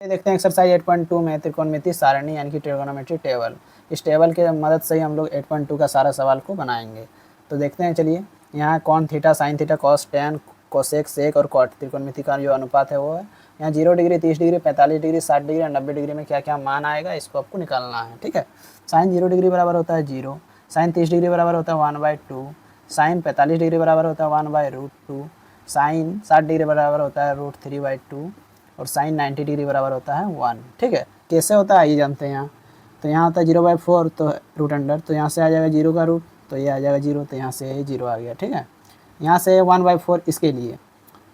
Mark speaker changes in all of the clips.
Speaker 1: ये देखते हैं एक्सरसाइज 8.2 में त्रिकोणमिति सारणी यानी कि ट्रिगोनोमेट्री टेबल। इस टेबल के मदद से ही हम लोग 8.2 का सारा सवाल को बनाएंगे। तो देखते हैं, चलिए। यहाँ cos theta, sine theta, cos tan, cosec, sec और कॉट त्रिकोणमिति का जो अनुपात है वो है। यहाँ 0 डिग्री, 30 डिग्री, 45 डिग्री, 60 डिग्री और 90 डिग्री में क्या क्या मान आएगा, इसको आपको निकालना है। ठीक है। साइन 0 डिग्री बराबर होता है 0, साइन 30 डिग्री बराबर होता है 1/2, साइन 45 डिग्री बराबर होता है 1/√2, साइन 60 डिग्री बराबर होता है √3/2 और साइन 90 डिग्री बराबर होता है 1। ठीक है। कैसे होता है ये जानते हैं। यहाँ तो यहाँ होता है 0/4 तो रूट अंडर, तो यहाँ से आ जाएगा 0 का रूट, तो ये आ जाएगा 0, तो यहाँ से 0 आ गया। ठीक है। यहाँ से 1/4 इसके लिए,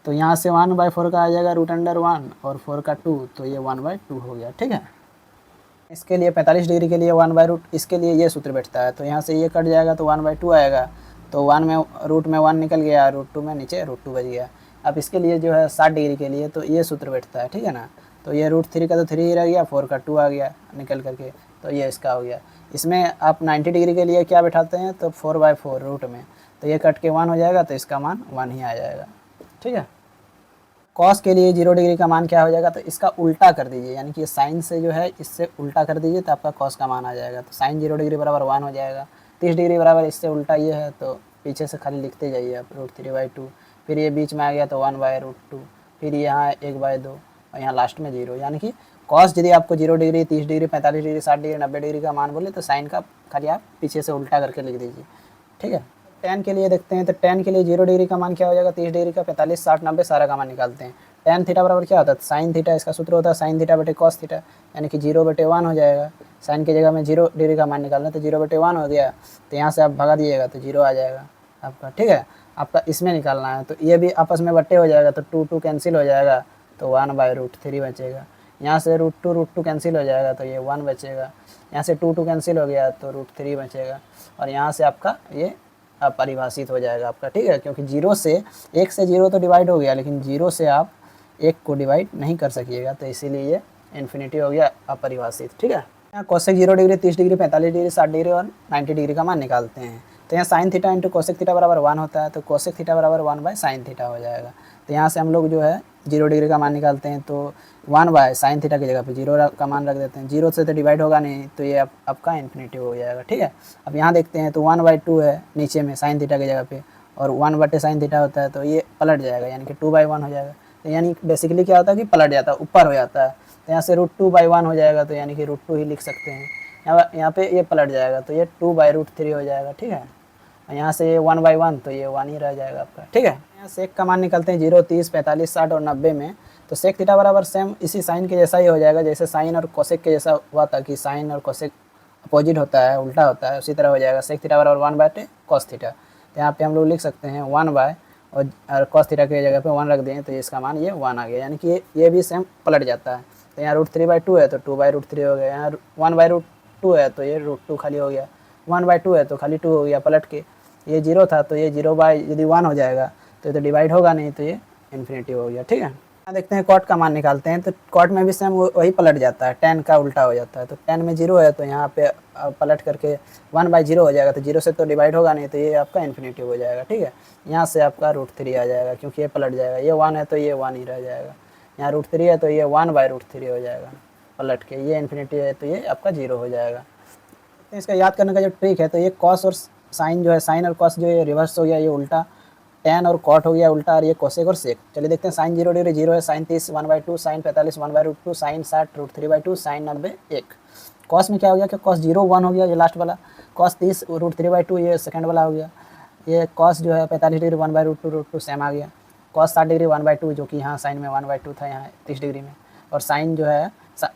Speaker 1: तो यहाँ से 1/4 का आ जाएगा रूट अंडर 1 और 4 का 2, तो ये 1/2 हो गया। ठीक है। इसके लिए 45 डिग्री के लिए 1/√, इसके लिए ये सूत्र बैठता है, तो यहाँ से ये कट जाएगा तो 1/2 आएगा, तो 1 में रूट में 1 निकल गया, √2 में नीचे √2 बच गया। अब इसके लिए जो है 60 डिग्री के लिए तो ये सूत्र बैठता है। ठीक है ना। तो ये √3 का तो 3 ही रह गया, 4 का 2 आ गया निकल करके, तो ये इसका हो गया। इसमें आप 90 डिग्री के लिए क्या बैठाते हैं, तो 4/4 रूट में, तो ये कट के 1 हो जाएगा, तो इसका मान 1 ही आ जाएगा। ठीक है। कॉस के लिए 0 डिग्री का मान क्या हो जाएगा, तो इसका उल्टा कर दीजिए, यानी कि साइन से जो है इससे उल्टा कर दीजिए तो आपका कॉस का मान आ जाएगा। तो साइन 0 डिग्री बराबर 1 हो जाएगा। 30 डिग्री बराबर इससे उल्टा ये है, तो पीछे से खाली लिखते जाइए आप √3/2, फिर ये बीच में आ गया तो 1/√2, फिर यहाँ 1/2 और यहाँ लास्ट में 0, यानी कि कॉस यदि आपको 0 degree, 30 degree, 45 degree, 60 degree, 90 degree का मान बोले तो साइन का खाली आप पीछे से उल्टा करके लिख दीजिए। ठीक है। टेन के लिए देखते हैं, तो टेन के लिए 0 डिग्री का मान क्या हो जाएगा, 30 डिग्री का, 45, 60, 90 सारा का मान निकालते हैं। टेन थीटा बराबर क्या होता है, साइन थीटा, इसका सूत्र होता है साइन थीटा बटे कॉस थीटा, यानी कि 0/1 हो जाएगा। साइन की जगह में 0 डिग्री का मान निकालना, तो 0/1 हो गया, तो यहाँ से आप भगा दीजिएगा तो 0 आ जाएगा आपका। ठीक है। आपका इसमें निकालना है, तो ये भी आपस में बट्टे हो जाएगा, तो 2 कैंसिल हो जाएगा, तो 1/√3 बचेगा। यहाँ से √2 कैंसिल हो जाएगा, तो ये 1 बचेगा। यहाँ से 2 कैंसिल हो गया, तो √3 बचेगा, और यहाँ से आपका ये अपरिभाषित हो जाएगा आपका। ठीक है। क्योंकि 0 से 1 से 0 तो डिवाइड हो गया, लेकिन 0 से आप 1 को डिवाइड नहीं कर सकिएगा, तो इसीलिए ये इन्फिनिटी हो गया, अपरिभाषित। ठीक है। यहाँ cosec 0 degree, 30 degree, 45 degree, 60 degree और 90 डिग्री का मान निकालते हैं। तो यहाँ sine theta into cosec theta बराबर 1 होता है, तो कोसेक थीटा बराबर 1/sin थीटा हो जाएगा। तो यहाँ से हम लोग जो है 0 डिग्री का मान निकालते हैं, तो 1/sin थीटा की जगह पे 0 का मान रख देते हैं। 0 से तो डिवाइड होगा नहीं, तो ये आपका इन्फिनिटी हो जाएगा। ठीक है। अब यहाँ देखते हैं, तो 1/2 है नीचे में साइन थीटा की जगह पे, और 1/sin थीटा होता है, तो ये पलट जाएगा, यानी कि 2/1 हो जाएगा। तो यानी बेसिकली क्या होता है कि पलट जाता है, ऊपर हो जाता है, तो यहाँ से √2/1 हो जाएगा, तो यानी कि √2 ही लिख सकते हैं। यहाँ पे ये पलट जाएगा, तो ये 2/√3 हो जाएगा। ठीक है। यहाँ से ये 1/1, तो ये 1 ही रह जाएगा आपका। ठीक है। यहाँ सेक का मान निकलते हैं 0, 30, 45, 60 और 90 में, तो सेक थीटा बराबर सेम इसी साइन के जैसा ही हो जाएगा, जैसे साइन और कोसेक के जैसा हुआ था कि साइन और कोसेक अपोजिट होता है, उल्टा होता है, उसी तरह हो जाएगा। सेक थीटा बराबर 1/cos थीटा, तो यहाँ पे हम लोग लिख सकते हैं 1 और cos थीटा की जगह पे 1 रख दें, तो इसका मान ये 1 आ गया, यानी कि ये भी सेम पलट जाता है। तो यहाँ √3/2 है, तो 2/√3 हो गया। यहाँ 1/√2 है, तो ये √2 खाली हो गया। 1/2 है, तो खाली 2 हो गया पलट के। ये 0 था, तो ये 0/1 हो जाएगा, तो ये तो डिवाइड होगा नहीं, तो ये इन्फिनिटी हो गया। ठीक है। यहाँ देखते हैं कॉट का मान निकालते हैं, तो कॉट में भी सेम वही पलट जाता है, tan का उल्टा हो जाता है। तो tan में 0 है, तो यहाँ पे पलट करके 1/0 हो जाएगा, तो 0 से तो डिवाइड होगा नहीं, तो ये आपका इन्फिनिटी हो जाएगा। ठीक है। यहाँ से आपका √3 आ जाएगा, क्योंकि ये पलट जाएगा, ये 1 है तो ये 1 ही रह जाएगा। यहाँ √3 है, तो ये 1/√3 हो जाएगा पलट के, ये इन्फिनिटी है, तो ये आपका 0 हो जाएगा। तो इसका याद करने का जो ट्रिक है, तो ये कॉस और साइन जो है, साइन और कॉस जो है रिवर्स हो गया, ये उल्टा, tan और कॉट हो गया उल्टा, और ये कोसेक और सेक। चलिए देखते हैं, साइन 0 डिग्री 0 है, sine 30 1/2, sine 45 1/√2, sine 60 √3/2, sine 90 1। Cos में क्या हो गया कि कॉस 0 1 हो गया, ये लास्ट वाला। कॉस 30 √3/2, ये सेकंड वाला हो गया। ये कॉस जो है 45 डिग्री 1/√2 √2 सेम आ गया। कॉस 60 डिग्री 1/2, जो कि यहाँ साइन में 1/2 था, यहाँ 30 डिग्री में। और साइन जो है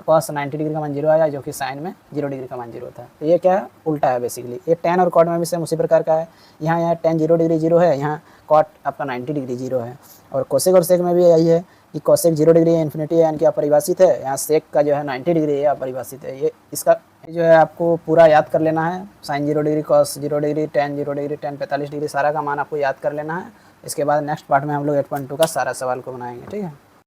Speaker 1: कॉस 90 डिग्री का मान 0 आया, जो कि साइन में 0 डिग्री का मान 0 था। तो ये क्या है, उल्टा है बेसिकली। ये tan और कॉट में भी सेम उसी प्रकार का है। यहाँ tan 0 डिग्री 0 है, यहाँ कॉट आपका 90 डिग्री 0 है। और कोसेक और सेक में भी यही है कि कोसेक 0 डिग्री है, इन्फिनिटी है, यानी कि अपरिभाषित है। यहाँ सेक का जो है 90 डिग्री है, अपरिभाषित है। ये इसका जो है आपको पूरा याद कर लेना है। Sine 0 degree, cos 0 degree, tan 0 degree, tan 45 degree, सारा का मान आपको याद कर लेना है। इसके बाद नेक्स्ट पार्ट में हम लोग 8.2 का सारा सवाल को बनाएंगे। ठीक है।